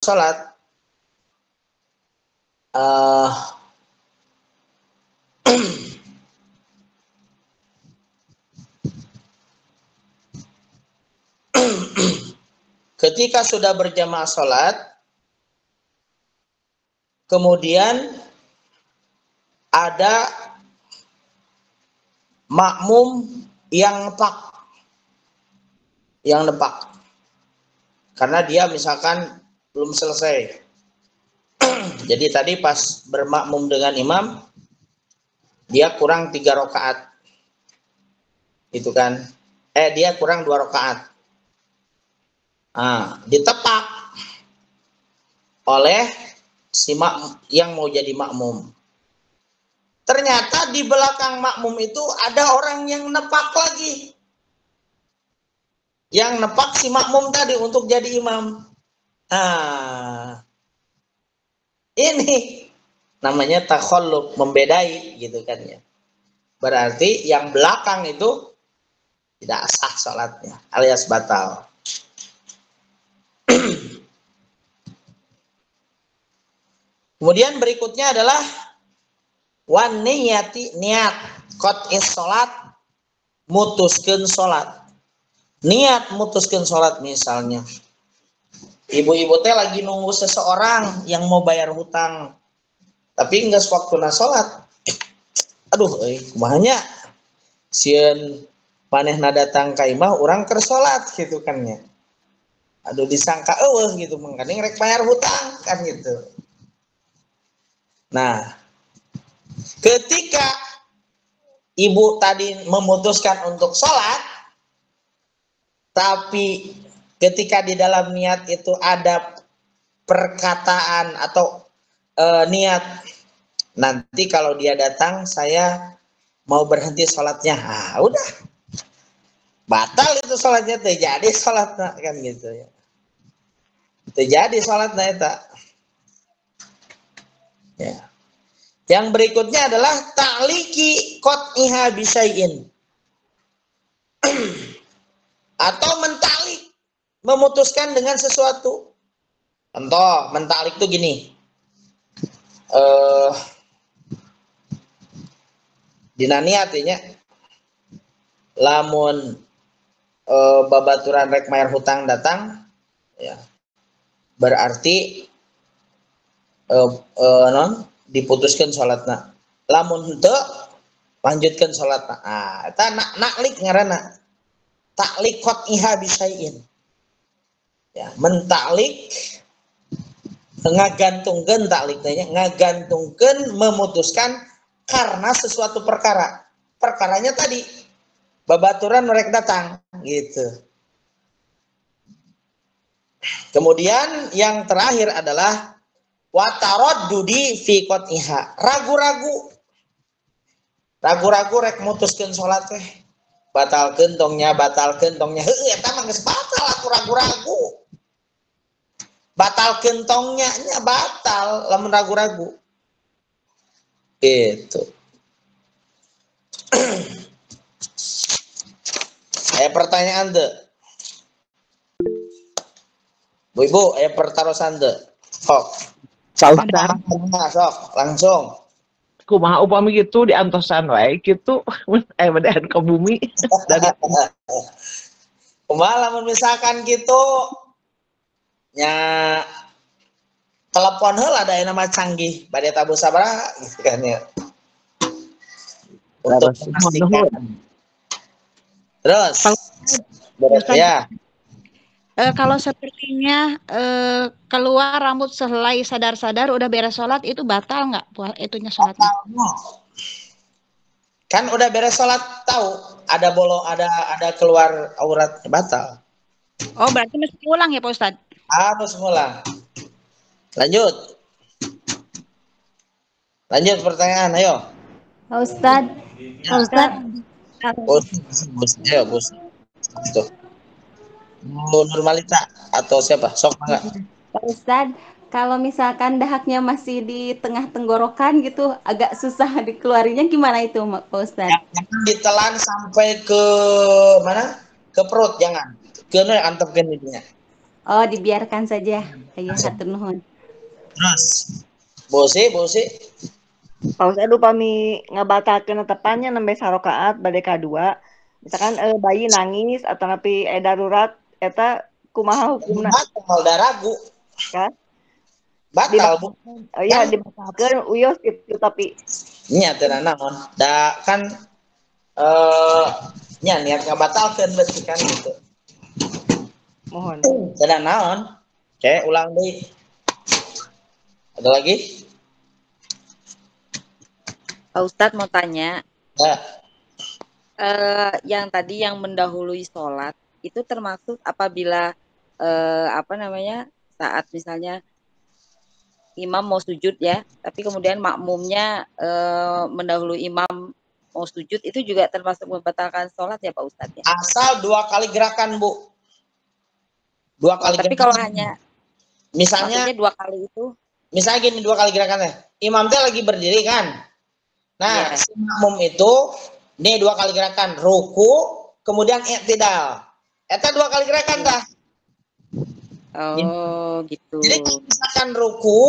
sholat, ketika sudah berjamaah sholat, kemudian ada makmum yang nepak, karena dia misalkan belum selesai. Jadi tadi pas bermakmum dengan imam, dia kurang 3 rakaat, itu kan? Dia kurang 2 rakaat. Ditepak oleh si yang mau jadi makmum. Ternyata di belakang makmum itu ada orang yang nepak lagi. Yang nepak si makmum tadi untuk jadi imam. Ini namanya takhalluf, membedai gitu kan ya. Berarti yang belakang itu tidak sah sholatnya, alias batal. Kemudian berikutnya adalah wan niyati, niat qot'is sholat, mutuskeun sholat. Niat mutuskeun sholat, misalnya ibu-ibu teh lagi nunggu seseorang yang mau bayar hutang, tapi enggak sewaktuna sholat. Aduh, kumahanya sieun manehna datang ka imah urang keur sholat gitu kan ya. Aduh, disangka eueuh gitu, mangkane rek bayar hutang kan gitu. Nah, ketika ibu tadi memutuskan untuk sholat, tapi ketika di dalam niat itu ada perkataan atau niat, nanti kalau dia datang saya mau berhenti sholatnya, udah batal itu sholatnya, terjadi sholatnya kan gitu ya, terjadi sholatnya itu. Ya. Yang berikutnya adalah ta'liki qot'iha bisyai'in, atau mentalik, memutuskan dengan sesuatu. Contoh mentalik itu gini, dina niatnya lamun babaturan rek mayar hutang datang ya, berarti diputuskan sholatna. Lamun henteu lanjutkan sholatna. Eta naklik ngaranna ta'liq qot'iha bisyai'in. Ya, mentaklik, ngagantungkeun, taklik teh ngagantungkeun, memutuskan karena sesuatu perkara. Perkaranya tadi babaturan mereka datang gitu. Kemudian yang terakhir adalah wataraddudi fi qot'iha, ragu-ragu rek mutuskeun salat teh, batalkeun tongnya heuh eta mah geus batal, aku ragu-ragu. Batalkeun tongnya nya batal lamun ragu-ragu. Gitu. Pertanyaan teu? Bu-ibu, pertarosan teu? Sok. Sok, langsung. Kumaha upami gitu diantosan wae gitu, bedahan ke bumi. Kumaha lamun misalkan gitu nya telepon heula da nama canggih bade tabu sabaraha gitu kan ya. Untuk memastikan. Terus ya. Kalau sepertinya keluar rambut selai sadar-sadar udah beres sholat, itu batal nggak itunya sholatnya? Kan udah beres sholat tahu ada bolong, ada keluar aurat, batal. Oh, berarti mesti ulang ya Pak Ustadz? Harus ngulang. Lanjut pertanyaan, ayo. Pak Ustadz, Pak Ustadz. Ayo, Bos. Tuh. Nurmalita atau siapa? Sok enggak? Pak Ustadz, kalau misalkan dahaknya masih di tengah tenggorokan gitu, agak susah dikeluarinya, gimana itu Pak Ustadz? Jangan ditelan sampai ke mana? Ke perut, jangan. Kena antepkeun ininya. Oh, dibiarkan saja. Iya, hatur nuhun. Terus, bose. Pak Ustad upami ngabatalkeun netepannya nembe sarokaat bade kadua. Misalkan bayi nangis atau napi darurat eta kumaha hukumna? Batal da ragu. Kan? Batal Bu. Oh iya dibatalkeun uyos gitu tapi Nya teu naon. Da kan nya niat ngabatalkeun berarti kan gitu. mohon. Teu naon. Oke, ulang deui. Ada lagi? Pak Ustadz mau tanya, Ya. yang tadi yang mendahului sholat itu termasuk apabila saat misalnya imam mau sujud ya, tapi kemudian makmumnya mendahului imam mau sujud, itu juga termasuk membatalkan sholat ya Pak Ustadz ya? Asal 2 kali gerakan Bu. 2 kali Tapi gerakan. kalau hanya Misalnya maksudnya 2 kali itu, misalnya gini 2 kali gerakannya. Imam teh lagi berdiri kan. Nah, Iya. si makmum itu nih 2 kali gerakan, ruku, kemudian i'tidal. Eta 2 kali gerakan tah. oh gitu. Jadi kalau misalkan ruku,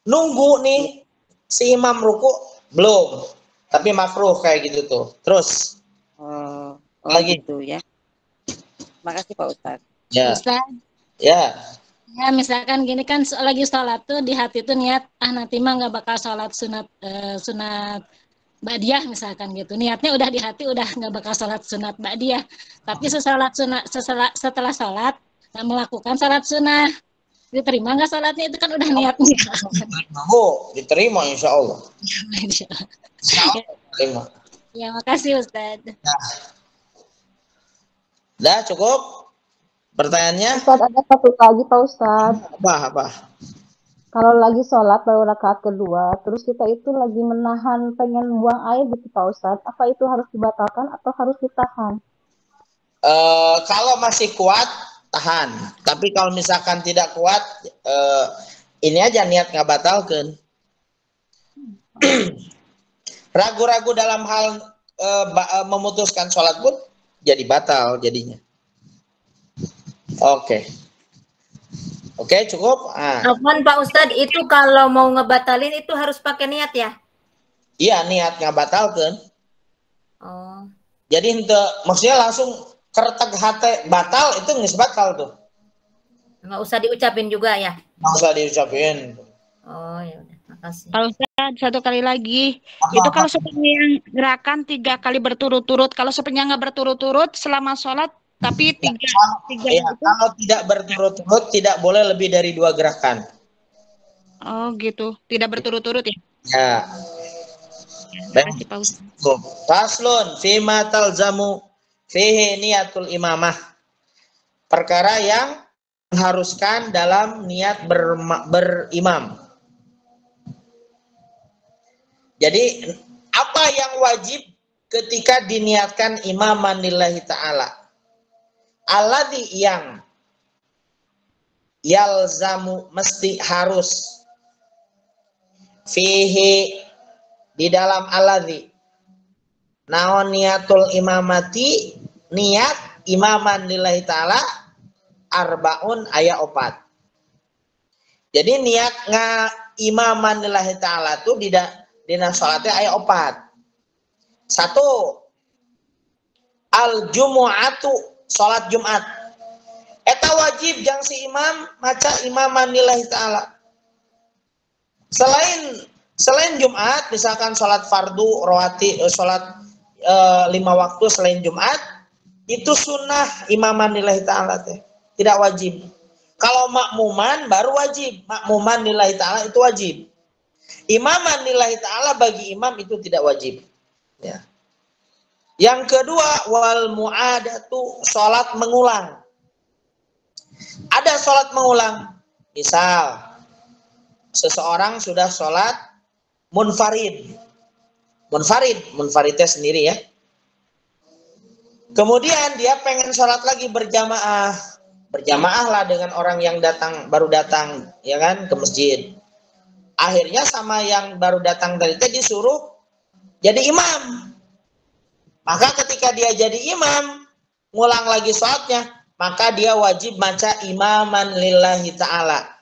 nunggu nih si imam ruku belum, tapi makruh kayak gitu tuh. Terus Oh lagi. gitu ya. Makasih Pak Ustadz. Ya, Ustaz, ya. ya misalkan gini kan lagi sholat tuh di hati tuh niat nanti mah nggak bakal sholat sunat ba'diyah misalkan gitu, niatnya udah di hati udah nggak bakal sholat sunat ba'diyah, tapi setelah sholat melakukan sholat sunnah, diterima nggak sholatnya? Itu kan udah niatnya. Bu, diterima insya Allah. Insya Allah diterima. Ya makasih Ustadz. Dah cukup pertanyaannya? Ustaz, ada satu lagi Pak Ustaz. Apa? Kalau lagi sholat baru rakaat kedua, terus kita itu lagi menahan pengen buang air gitu Pak Ustaz, apa itu harus dibatalkan atau harus ditahan? Kalau masih kuat tahan, tapi kalau misalkan tidak kuat ini aja niat nggak batalkan. Ragu-ragu dalam hal memutuskan sholat pun jadi batal jadinya. Oke, cukup. Afwan Pak Ustadz, itu kalau mau ngebatalin itu harus pakai niat ya? Iya, niat nggak batalkan. Oh. Jadi maksudnya langsung kertek hati batal itu nggak batal tuh. Nggak usah diucapin juga ya? Nggak usah diucapin. Oh ya udah, makasih. Kalau Ustaz, satu kali lagi, itu kalau seperti yang gerakan 3 kali berturut-turut, kalau sepertinya nggak berturut-turut selama sholat, tapi tiga Ya, kalau tidak berturut-turut tidak boleh lebih dari 2 gerakan. Oh gitu, tidak berturut-turut ya? Ya. Terima kasih Pak Ustaz. Faslun fima talzamu fihi niatul imamah. Perkara yang mengharuskan dalam niat berimam. Jadi apa yang wajib ketika diniatkan imaman lillahi ta'ala? Alladzi yang yalzamu mesti harus fihi di dalam alladzi naon niatul imamati, niat imaman lillahi ta'ala arbaun aya 4. Jadi niat imaman lillahi ta'ala tuh dina salatnya aya 4. 1 al jumu'atu, salat Jumat. Eta wajib jang si imam maca imaman lillahi ta'ala. Selain Jumat, misalkan salat fardu rawati, salat 5 waktu selain Jumat, itu sunnah imaman lillahi ta'ala teh, tidak wajib. Kalau makmuman baru wajib, makmuman lillahi ta'ala itu wajib. Imaman lillahi ta'ala bagi imam itu tidak wajib. Ya. Yang kedua, wal mu'adatu, salat mengulang. Ada salat mengulang. Misal seseorang sudah salat munfaridnya sendiri ya. Kemudian dia pengen sholat lagi berjamaah lah dengan orang yang baru datang ya kan ke masjid. Akhirnya sama yang baru datang tadi disuruh jadi imam. Maka ketika dia jadi imam, ngulang lagi sholatnya, maka dia wajib baca imaman lillahi ta'ala.